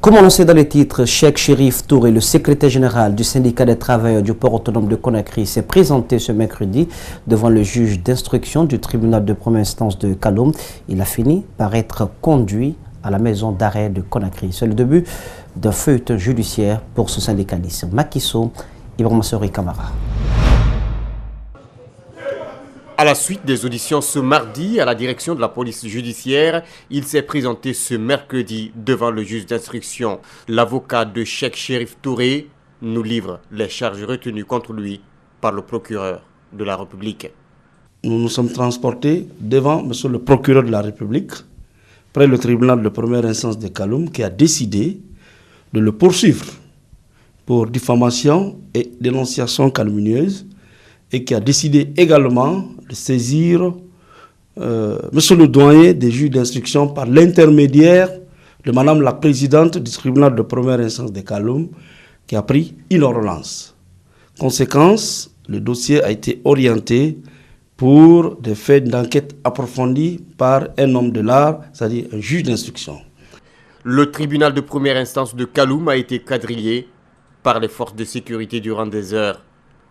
Comme annoncé dans les titres, Cheikh Chérif Touré, le secrétaire général du syndicat des travailleurs du port autonome de Conakry, s'est présenté ce mercredi devant le juge d'instruction du tribunal de première instance de Kaloum. Il a fini par être conduit à la maison d'arrêt de Conakry. C'est le début d'un feuilleton judiciaire pour ce syndicaliste. Makiso, Ibrahima Sori Kamara. À la suite des auditions ce mardi à la direction de la police judiciaire, il s'est présenté ce mercredi devant le juge d'instruction. L'avocat de Cheikh Chérif Touré nous livre les charges retenues contre lui par le procureur de la République. Nous nous sommes transportés devant monsieur le procureur de la République, près le tribunal de première instance de Kaloum, qui a décidé de le poursuivre pour diffamation et dénonciation calomnieuse, et qui a décidé également de saisir monsieur le doyen des juges d'instruction par l'intermédiaire de madame la présidente du tribunal de première instance de Kaloum, qui a pris une ordonnance. Conséquence, le dossier a été orienté pour des faits d'enquête approfondie par un homme de l'art, c'est-à-dire un juge d'instruction. Le tribunal de première instance de Kaloum a été quadrillé par les forces de sécurité durant des heures.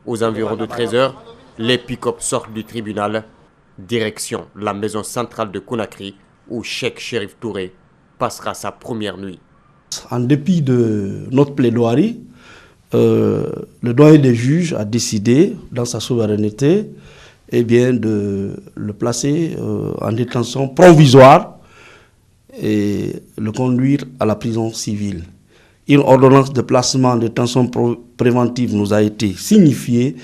Aux environs de 13 heures, les pick-up sortent du tribunal, direction la maison centrale de Conakry, où Cheikh Chérif Touré passera sa première nuit. En dépit de notre plaidoirie, le doyen des juges a décidé, dans sa souveraineté, de le placer en détention provisoire et le conduire à la prison civile. Une ordonnance de placement en détention préventive nous a été signifiée,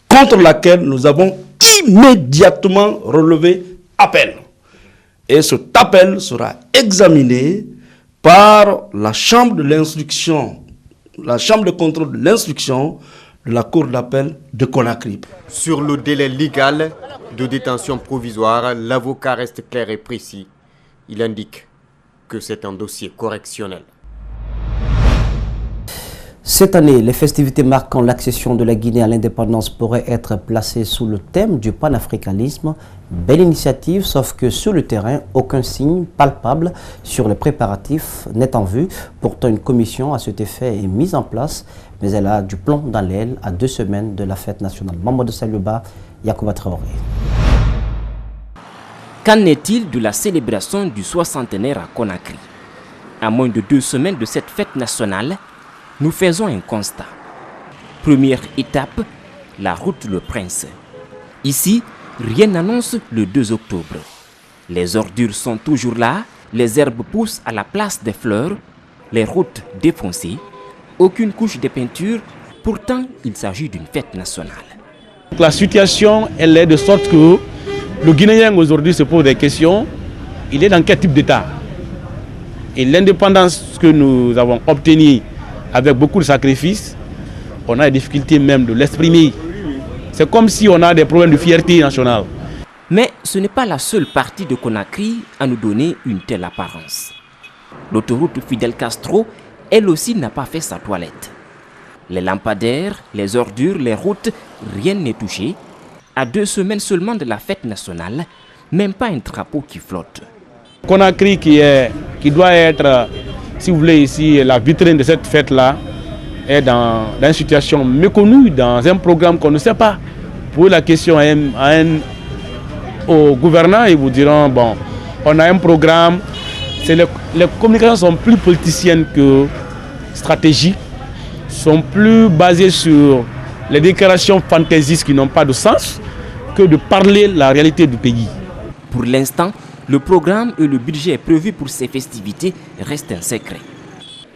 contre laquelle nous avons immédiatement relevé appel. Et cet appel sera examiné par la chambre de l'instruction, la chambre de contrôle de l'instruction de la cour d'appel de Conakry. Sur le délai légal de détention provisoire, l'avocat reste clair et précis. Il indique que c'est un dossier correctionnel. Cette année, les festivités marquant l'accession de la Guinée à l'indépendance pourraient être placées sous le thème du panafricanisme. Belle initiative, sauf que sur le terrain, aucun signe palpable sur les préparatifs n'est en vue. Pourtant, une commission à cet effet est mise en place, mais elle a du plomb dans l'aile à 2 semaines de la fête nationale. Mamadou Saliouba, Yacouba Traoré. Qu'en est-il de la célébration du 60e à Conakry? À moins de 2 semaines de cette fête nationale, nous faisons un constat. Première étape, la route Le Prince. Ici, rien n'annonce le 2 octobre. Les ordures sont toujours là, les herbes poussent à la place des fleurs, les routes défoncées, aucune couche de peinture, pourtant il s'agit d'une fête nationale. La situation, elle est de sorte que le Guinéen aujourd'hui se pose des questions, il est dans quel type d'État? Et l'indépendance que nous avons obtenue avec beaucoup de sacrifices, on a des difficultés même de l'exprimer. C'est comme si on a des problèmes de fierté nationale. Mais ce n'est pas la seule partie de Conakry à nous donner une telle apparence. L'autoroute Fidel Castro, elle aussi n'a pas fait sa toilette. Les lampadaires, les ordures, les routes, rien n'est touché. À 2 semaines seulement de la fête nationale, même pas un drapeau qui flotte. Conakry qui doit être, si vous voulez ici, la vitrine de cette fête-là, est dans une situation méconnue, dans un programme qu'on ne sait pas. Pour la question aux gouvernants, ils vous diront, bon, on a un programme, les communications sont plus politiciennes que stratégiques, sont plus basées sur les déclarations fantaisistes qui n'ont pas de sens que de parler la réalité du pays. Pour l'instant, le programme et le budget prévu pour ces festivités restent un secret.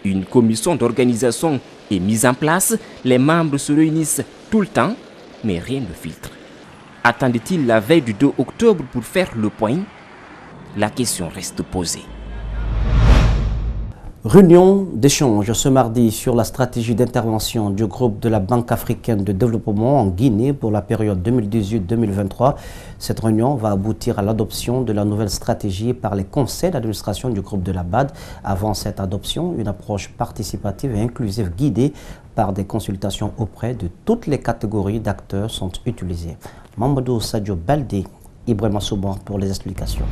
Une commission d'organisation est mise en place, les membres se réunissent tout le temps, mais rien ne filtre. Attendait-il la veille du 2 octobre pour faire le point? La question reste posée. Réunion d'échange ce mardi sur la stratégie d'intervention du groupe de la Banque africaine de développement en Guinée pour la période 2018-2023. Cette réunion va aboutir à l'adoption de la nouvelle stratégie par les conseils d'administration du groupe de la BAD. Avant cette adoption, une approche participative et inclusive guidée par des consultations auprès de toutes les catégories d'acteurs sont utilisées. Mamadou Sadio Baldé, Ibrahima Souban pour les explications.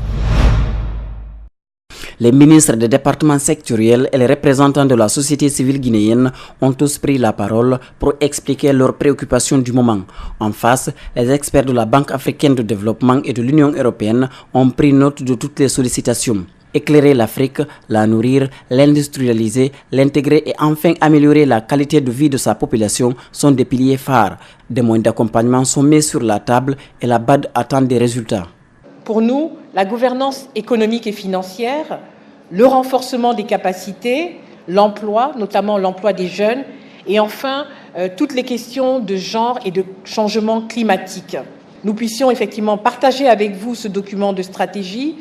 Les ministres des départements sectoriels et les représentants de la société civile guinéenne ont tous pris la parole pour expliquer leurs préoccupations du moment. En face, les experts de la Banque africaine de développement et de l'Union européenne ont pris note de toutes les sollicitations. Éclairer l'Afrique, la nourrir, l'industrialiser, l'intégrer et enfin améliorer la qualité de vie de sa population sont des piliers phares. Des moyens d'accompagnement sont mis sur la table et la BAD attend des résultats. Pour nous, la gouvernance économique et financière, le renforcement des capacités, l'emploi, notamment l'emploi des jeunes, et enfin toutes les questions de genre et de changement climatique. Nous puissions effectivement partager avec vous ce document de stratégie,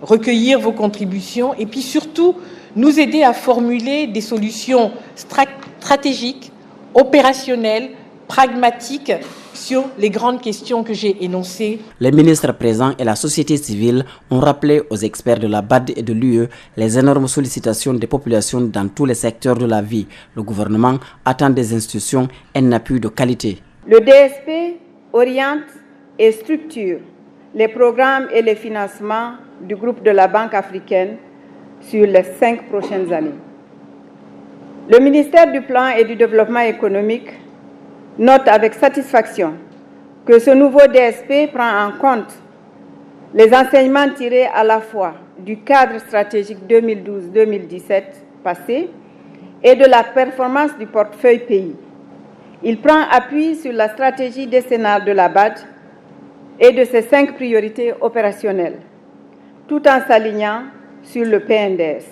recueillir vos contributions et puis surtout nous aider à formuler des solutions stratégiques, opérationnelles, pragmatiques sur les grandes questions que j'ai énoncées. Les ministres présents et la société civile ont rappelé aux experts de la BAD et de l'UE les énormes sollicitations des populations dans tous les secteurs de la vie. Le gouvernement attend des institutions un appui de qualité. Le DSP oriente et structure les programmes et les financements du groupe de la Banque africaine sur les 5 prochaines années. Le ministère du Plan et du Développement économique note avec satisfaction que ce nouveau DSP prend en compte les enseignements tirés à la fois du cadre stratégique 2012-2017 passé et de la performance du portefeuille pays. Il prend appui sur la stratégie décennale de la BAD et de ses 5 priorités opérationnelles, tout en s'alignant sur le PNDS.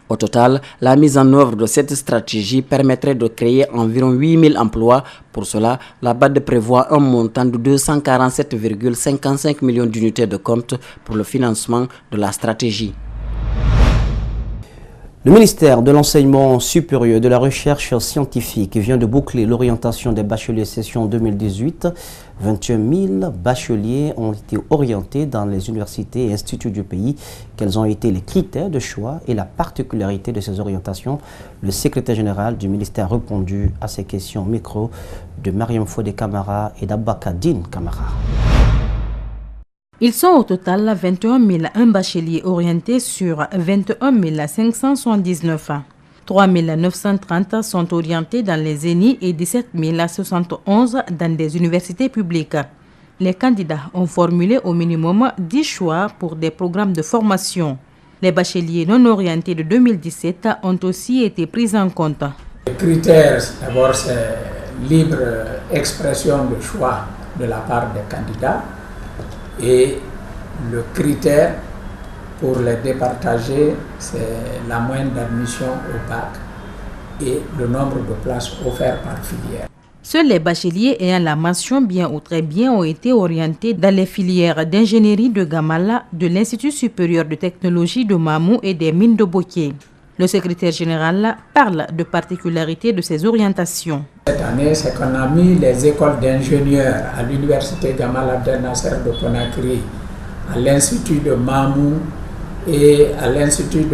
Au total, la mise en œuvre de cette stratégie permettrait de créer environ 8000 emplois. Pour cela, la BAD prévoit un montant de 247,55 millions d'unités de compte pour le financement de la stratégie. Le ministère de l'Enseignement supérieur et de la Recherche scientifique vient de boucler l'orientation des bacheliers session 2018. 21 000 bacheliers ont été orientés dans les universités et instituts du pays. Quels ont été les critères de choix et la particularité de ces orientations? Le secrétaire général du ministère a répondu à ces questions au micro de Mariam Fodé Camara et d'Abakadine Camara. Ils sont au total 21 001 bacheliers orientés sur 21 579. 3 930 sont orientés dans les ENI et 17 071 dans des universités publiques. Les candidats ont formulé au minimum 10 choix pour des programmes de formation. Les bacheliers non orientés de 2017 ont aussi été pris en compte. Les critères, d'abord, c'est libre expression de choix de la part des candidats. Et le critère pour les départager, c'est la moyenne d'admission au bac et le nombre de places offertes par filière. Seuls les bacheliers ayant la mention bien ou très bien ont été orientés dans les filières d'ingénierie de Gamala, de l'Institut supérieur de technologie de Mamou et des mines de Boké. Le secrétaire général parle de particularités de ces orientations. Cette année, c'est qu'on a mis les écoles d'ingénieurs à l'université Gamal Abdel Nasser de Conakry, à l'Institut de Mamou et à l'Institut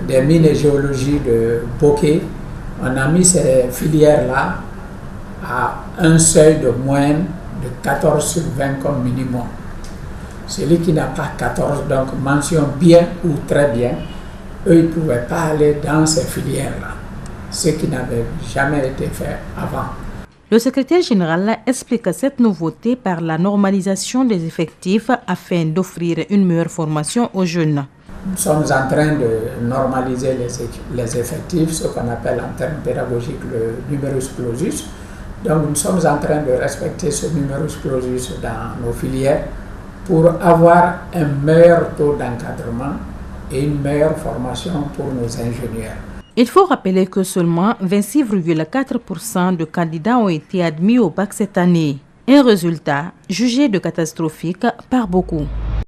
des mines et géologie de Boké. On a mis ces filières-là à un seuil de moyenne de 14 sur 20 comme minimum. Celui qui n'a pas 14, donc mention bien ou très bien, eux, ils ne pouvaient pas aller dans ces filières-là, ce qui n'avait jamais été fait avant. Le secrétaire général explique cette nouveauté par la normalisation des effectifs afin d'offrir une meilleure formation aux jeunes. Nous sommes en train de normaliser les effectifs, ce qu'on appelle en termes pédagogiques le numerus clausus. Donc nous sommes en train de respecter ce numerus clausus dans nos filières pour avoir un meilleur taux d'encadrement et une meilleure formation pour nos ingénieurs. Il faut rappeler que seulement 26,4% de candidats ont été admis au bac cette année. Un résultat jugé de catastrophique par beaucoup.